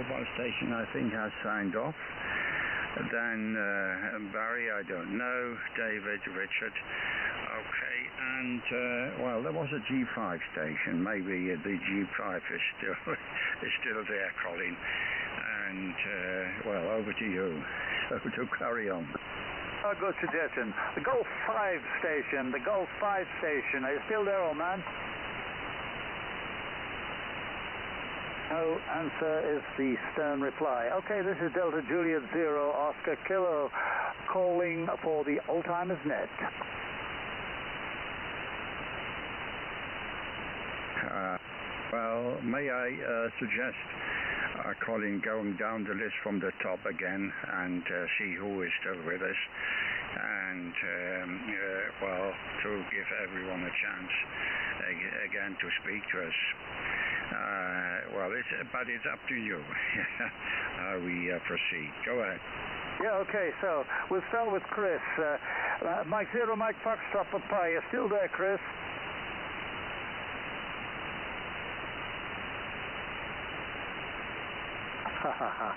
mobile station, I think, has signed off. Then Barry, I don't know. David, Richard. Okay, and well, there was a G5 station. Maybe the G5 is still there, Colin. And well, over to you. So to carry on. Oh, good suggestion. The Golf 5 station. The Golf 5 station. Are you still there, old man? No answer is the stern reply. Okay, this is Delta Juliet Zero Oscar Kilo calling for the Oldtimers Net. Well, may I suggest Colin going down the list from the top again and see who is still with us, and well, to give everyone a chance again to speak to us. Well, but it's up to you how we proceed. Go ahead. Yeah, okay, so we'll start with Chris. Mike Zero, Mike Foxtrot Papa, you're still there, Chris? Ha ha ha.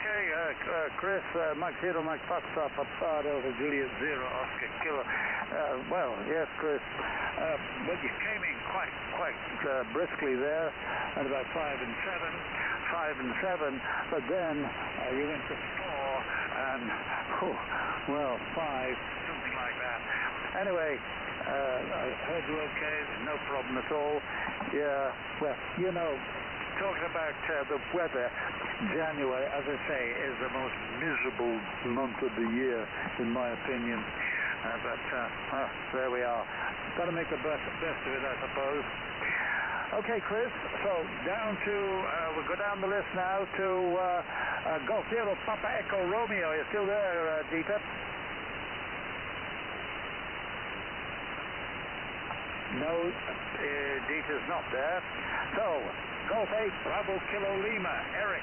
Okay, Chris, Mike Zero, Mike Foxtrot, Papa, Delta Juliet Zero, Oscar Kilo. Well, yes, Chris. Well, you came in quite briskly there at about 5 and 7, but then you went to 4 and, well, 5, something like that. Anyway, I heard you okay, no problem at all. Yeah, well, you know, talking about the weather, January, as I say, is the most miserable month of the year, in my opinion. But there we are. Got to make the best of it, I suppose. Okay, Chris, so down to, we'll go down the list now to Golf Zero Papa Echo Romeo. You're still there, Dieter? No, Dieter's not there. So, Golf 8, Bravo Kilo Lima, Eric.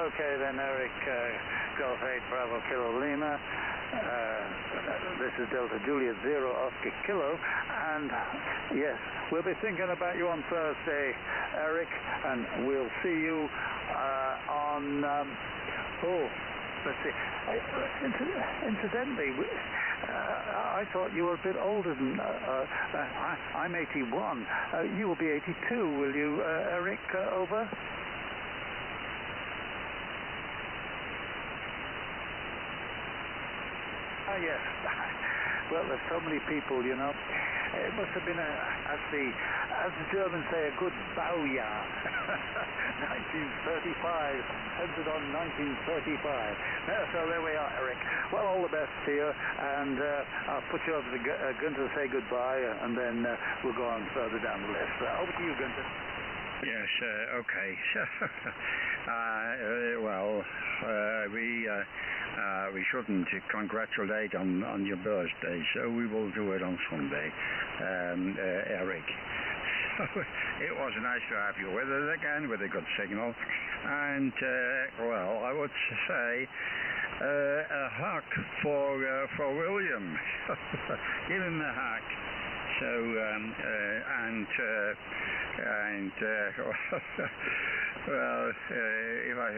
Okay then, Eric, Golf 8 Bravo Kilo Lima. This is Delta Juliet 0 Oscar Kilo, and yes, we'll be thinking about you on Thursday, Eric, and we'll see you on, let's see, incidentally, I thought you were a bit older than, I'm 81, you will be 82, will you, Eric, over? Yes. Well, there's so many people, you know. It must have been, as the Germans say, a good Baujahr. 1935. Ended on 1935. So there we are, Eric. Well, all the best to you, and I'll put you over to Gunther to say goodbye, and then we'll go on further down the list. Over to you, Gunther. Yes, okay. We shouldn't congratulate on your birthday, so we will do it on Sunday, Eric. So it was nice to have you with us again with a good signal, and I would say a hug for William. Give him a hug. So well, if I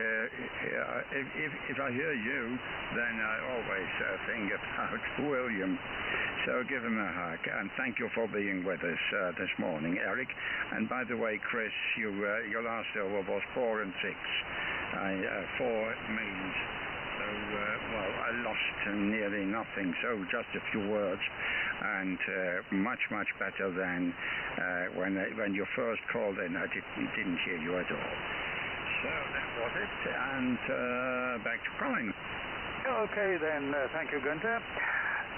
hear you, then I always think about William. So give him a hug, and thank you for being with us this morning, Eric. And by the way, Chris, your last over was 4 and 6. 4 means. So, I lost nearly nothing, so just a few words, and much better than when you first called in. I didn't hear you at all. So that was it, and back to Colin. Okay then, thank you, Gunther.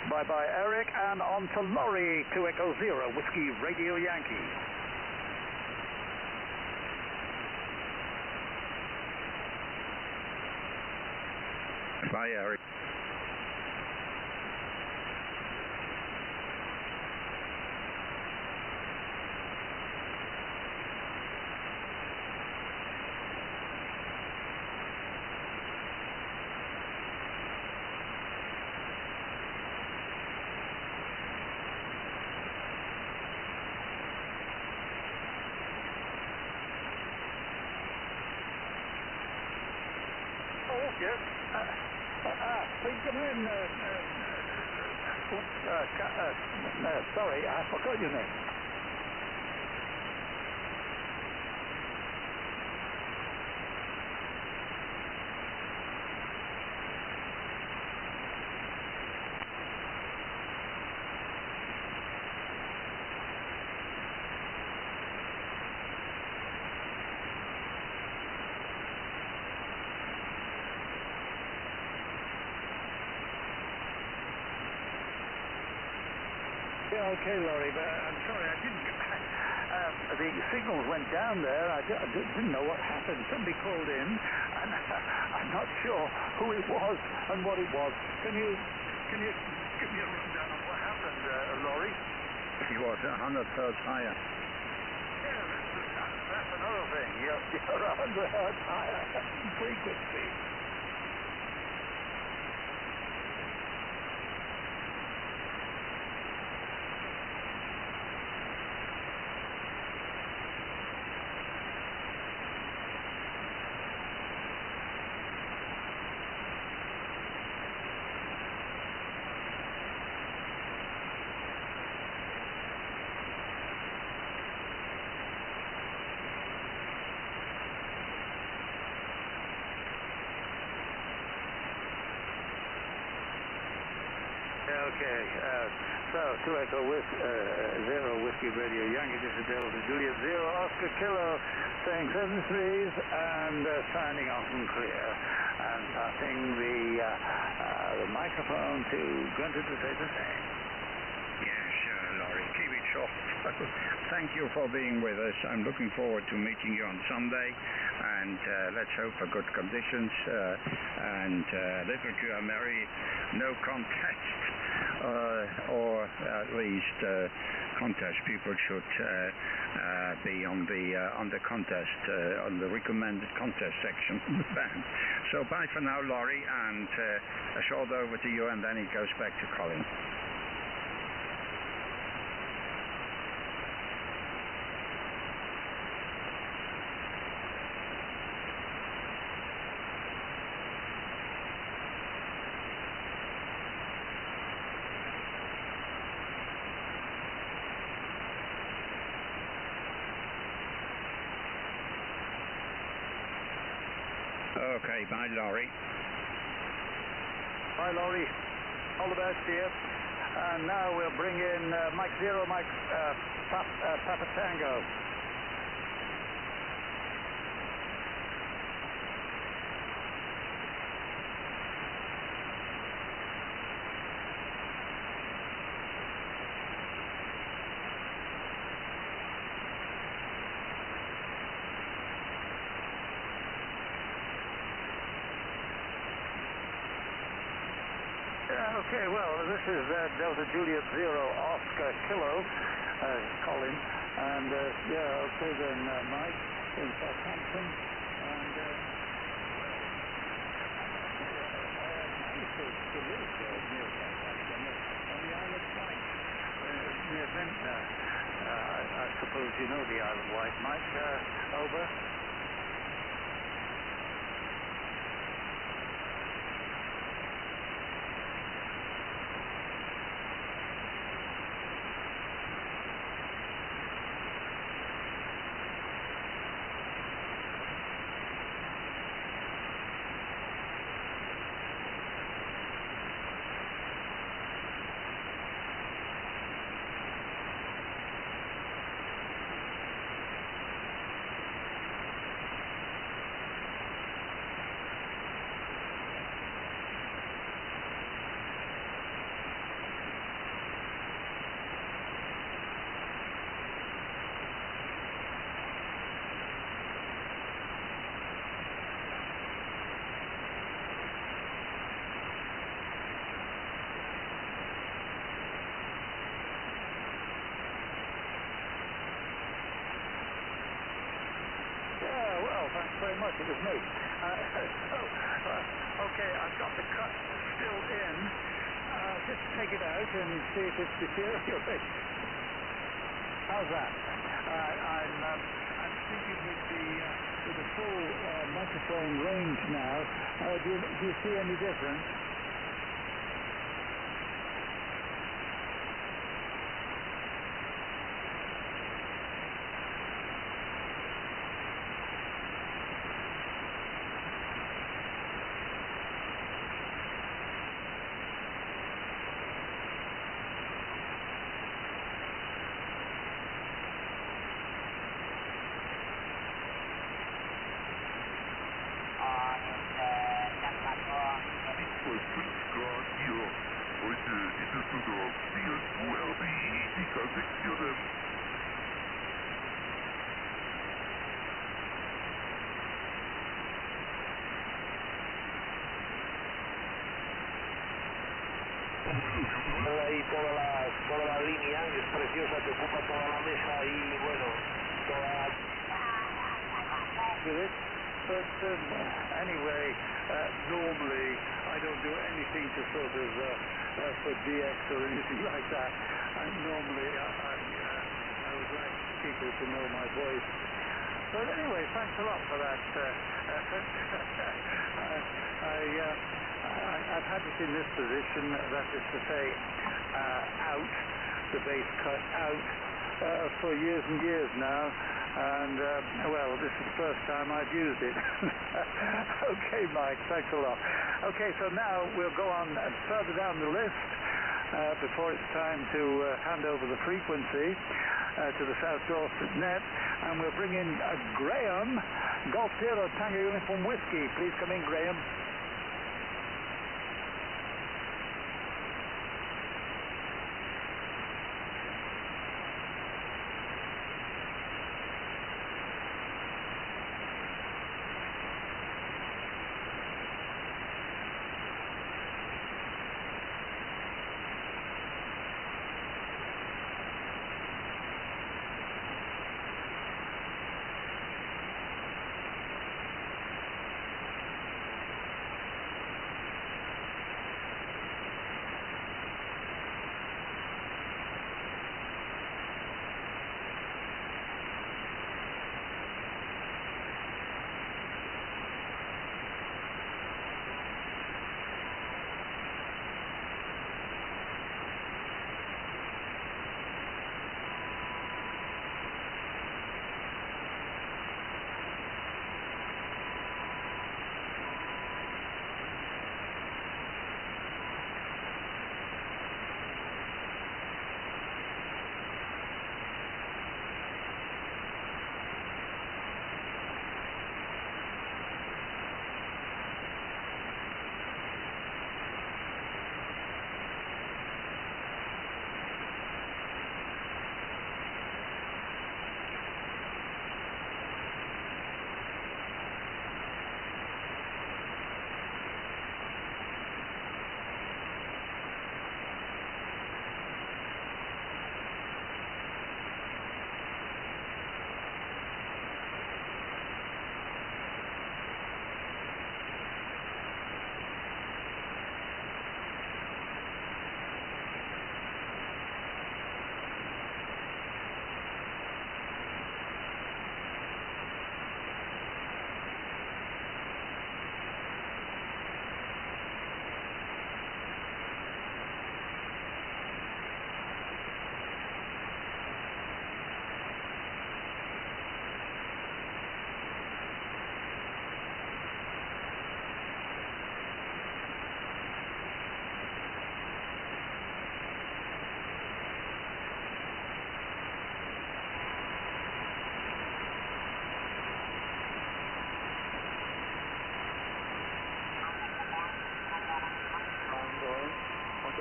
Bye-bye, Eric, and on to Laurie, 2 Echo 0, Whiskey Radio Yankee. Bye, Eric. Oh, yes. Please come in. Sorry, I forgot your name. Yeah, okay, Laurie, but I'm sorry, I didn't. The signals went down there. I didn't know what happened. Somebody called in, and I'm not sure who it was and what it was. Can you give me a rundown of what happened, Laurie? He was 100 hertz higher. Yeah, that's another thing. You're 100 hertz higher in frequency. Okay, so 2 Echo 0 Whiskey Radio Yankee, this is Delta Juliet 0 Oscar Kilo, saying 7 threes and signing off and clear, and passing the microphone to Gunther to say the same. Yes, Laurie, keep it short. Thank you for being with us. I'm looking forward to meeting you on Sunday, and let's hope for good conditions, and little to Mary, no contest, or at least contest. People should be on the contest, on the recommended contest section of the band. So bye for now, Laurie, and a shoulder over to you, and then it goes back to Colin. Okay, bye, Laurie. Bye, Laurie. All the best to you. And now we'll bring in Mike Zero, Mike Papa Tango. Okay, well, this is Delta Juliet Zero Oscar Kilo, Colin, and okay then, Mike in Southampton, and to live near Southampton, on the Isle of Wight, near Ventnor. I suppose you know the Isle of Wight, Mike. Over. Thanks very much. It was me. Okay, I've got the cut still in. Just take it out and see if it's deteriorating. How's that? I'm speaking with the full microphone range now. Do you see any difference? Ahí toda la línea es preciosa, te ocupa toda la mesa y bueno, toda... But anyway, normally I don't do anything to sort of for DX or anything like that. And normally I would like people to know my voice. But anyway, thanks a lot for that effort. I've had it in this position, that is to say, out, the bass cut out, for years and years now, and well, this is the first time I've used it. Okay, Mike, thanks a lot. Okay, so now we'll go on further down the list before it's time to hand over the frequency to the South Dorset Net, and we'll bring in Graham, Golf Zero Tango Uniform Whiskey. Please come in, Graham.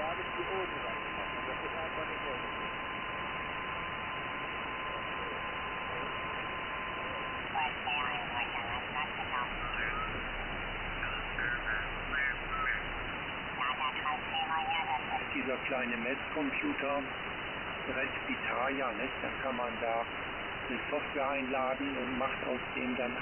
Ja, dat is die oren dan. Dat is einfach nicht oren. Dieser kleine Messcomputer, Respitaria, nicht? Da kann man da eine Software einladen und macht aus dem dann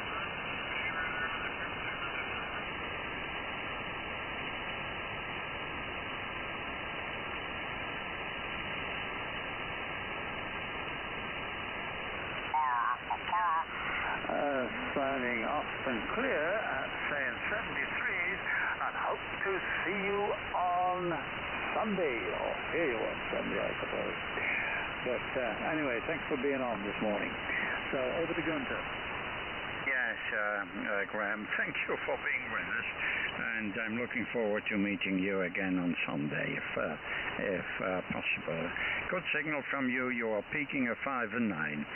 signing off and clear at saying 73s, and hope to see you on Sunday, or hear you on Sunday, I suppose. But anyway, thanks for being on this morning. So over to Gunther. Yes, Graham, thank you for being with us, and I'm looking forward to meeting you again on Sunday, if possible. Good signal from you. You are peaking at 5 and 9,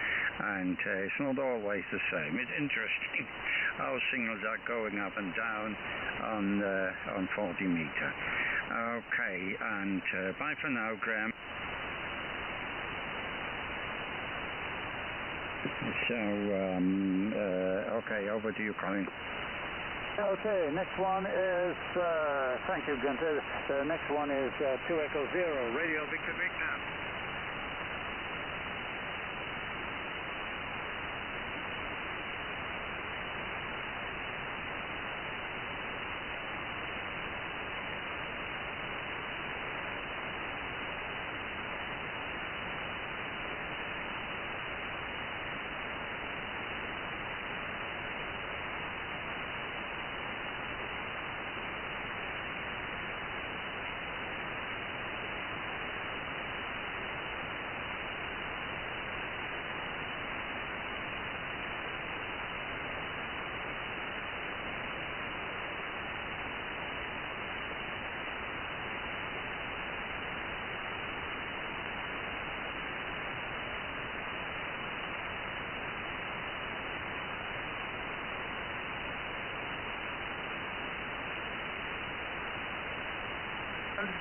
and it's not always the same. It's interesting how signals are going up and down on 40 meter. Okay, and bye for now, Graham. So, okay, over to you, Colin. Okay, next one is, thank you, Gunther. The next one is 2 Echo Zero, Radio Victor Victor.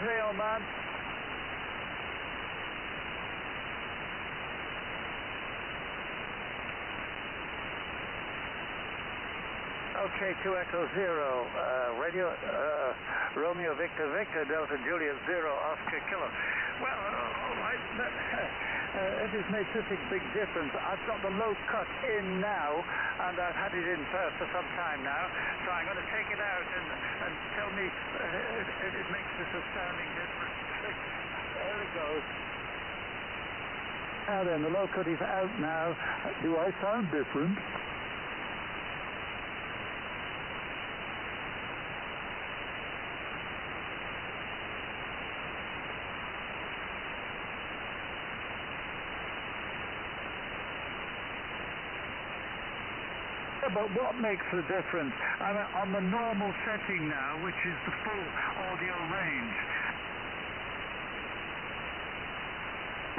Say, old man. Okay, 2 Echo Zero, Radio Romeo Victor Victor Delta Juliet Zero Oscar Kilo. Well, all right, it has made such a big difference. I've got the low cut in now, and I've had it in for some time now, so I'm going to take it out and tell me if it makes this astounding difference. There it goes. Now then, the low cut is out now. Do I sound different? But what makes the difference? I'm on the normal setting now, which is the full audio range.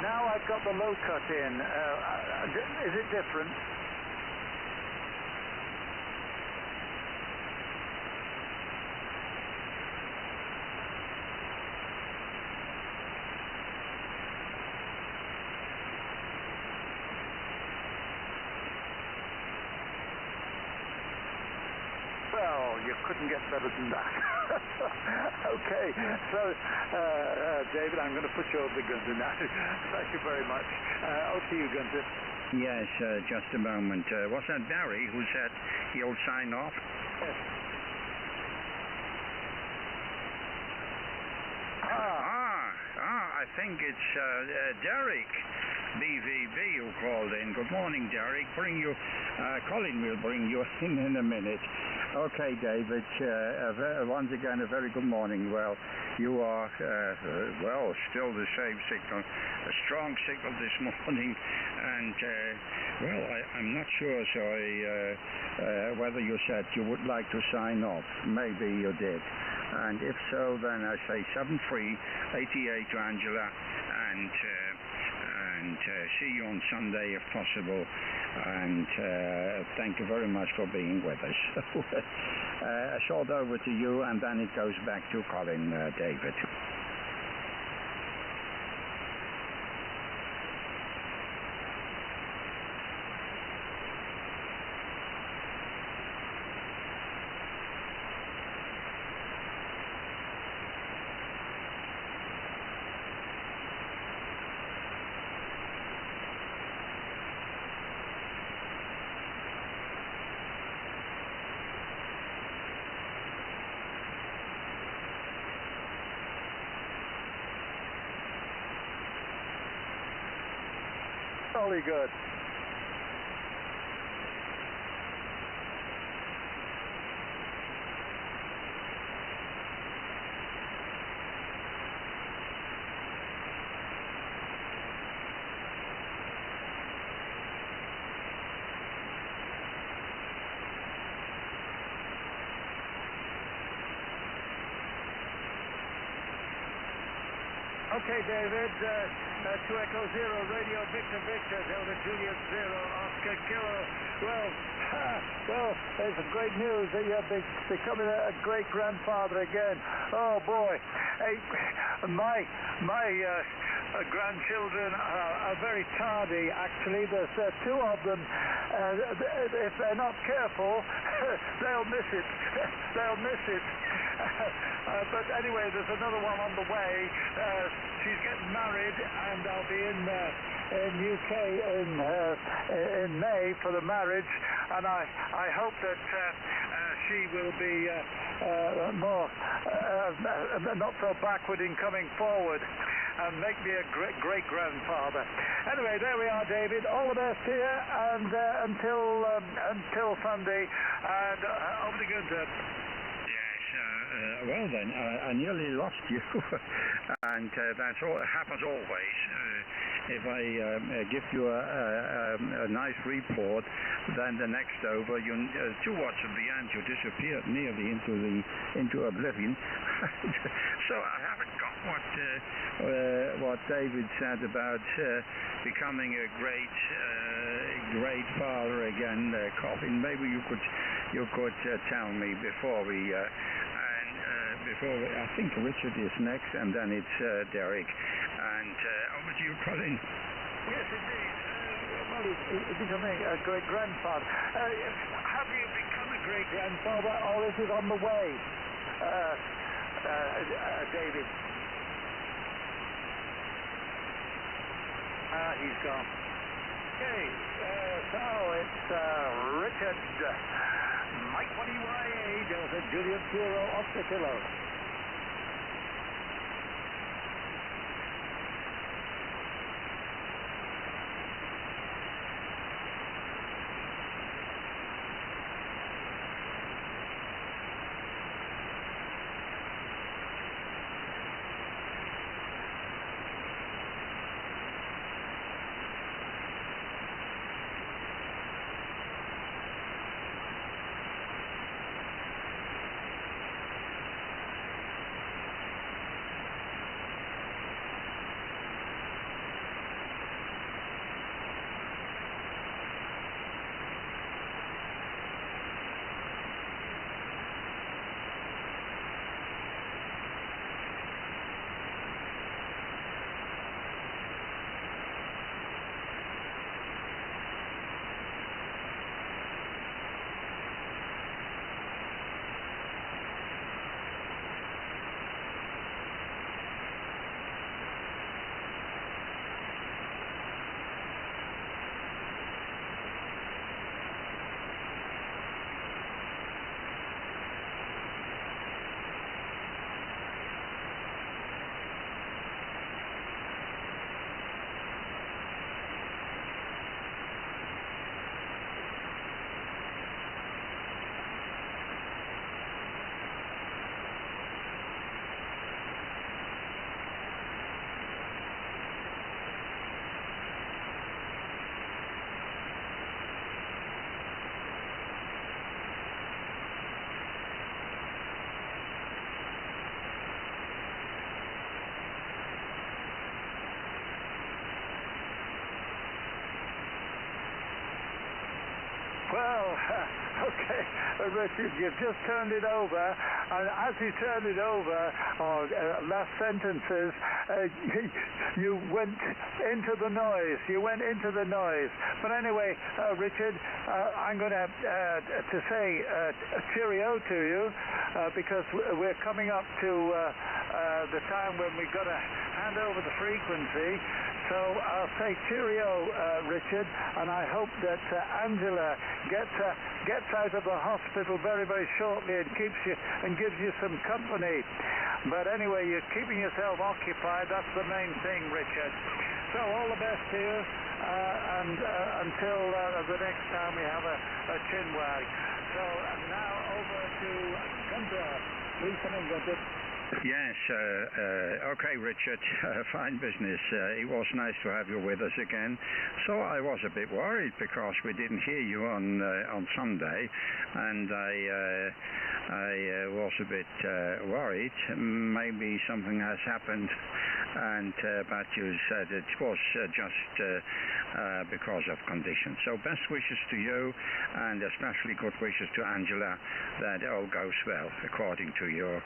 Now I've got the low cut in. Is it different? Well, you couldn't get better than that. Okay, so, David, I'm going to put you over to Gunther now. Thank you very much. Over to you, Gunther. Yes, just a moment. Was that Barry who said he'll sign off? Yes. I think it's Derek, BVB, who called in. Good morning, Derek. Colin will bring you in a minute. Okay, David, once again, a very good morning. Well, you are, still the same signal, a strong signal this morning, and, I'm not sure, whether you said you would like to sign off. Maybe you did. And if so, then I say 7388 to Angela, and see you on Sunday if possible. And thank you very much for being with us. A short over to you, and then it goes back to Colin, David. Jolly good. Okay, David, 2 Echo Zero, Radio Victor Victor, Delta Juliet Zero, Oscar Kilo. Well, there's some great news that you're becoming a great-grandfather again. Oh, boy. Hey, my grandchildren are very tardy, actually. There's two of them. If they're not careful, they'll miss it. They'll miss it. But anyway, there's another one on the way. She's getting married, and I'll be in UK in May for the marriage, and I hope that she will be more not so backward in coming forward and make me a great grandfather. Anyway, there we are, David. All the best here, and until Sunday, and over to Gunther. Well then, I nearly lost you, and that's all. It happens always. If I give you a nice report, then the next over, towards the end, you disappeared nearly into oblivion. So I haven't got what David said about becoming a great father again, Colin. Maybe you could tell me before we. I think Richard is next, and then it's Derek. And over to you, Colin. Yes, indeed. Well, it's becoming a great-grandfather. Have you become a great-grandfather, or is it on the way, David? He's gone. Okay, so it's Richard. Mike 20YA, Delta Juliet Zero, Oscar Kilo. Well, okay, Richard, you've just turned it over, and as you turned it over, last sentences, you went into the noise. But anyway, Richard, I'm going to say cheerio to you, because we're coming up to the time when we've got to hand over the frequency. So I'll say cheerio, Richard, and I hope that Angela gets out of the hospital very, very shortly and gives you some company. But anyway, you're keeping yourself occupied. That's the main thing, Richard. So all the best to you, and until the next time we have a chin wag. So now over to Gunther. Please come in, Gunther. Yes, okay, Richard, fine business. It was nice to have you with us again. So I was a bit worried because we didn't hear you on Sunday, and I was a bit worried. Maybe something has happened, but you said it was just because of conditions. So best wishes to you, and especially good wishes to Angela, that all goes well according to your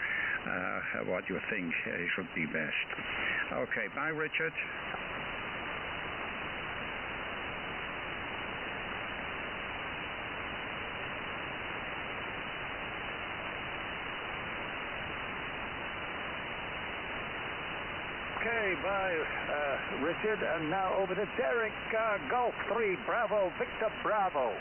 what you think should be best. Okay, bye, Richard. Okay, bye, Richard. And now over to Derek, Golf 3, Bravo, Victor Bravo.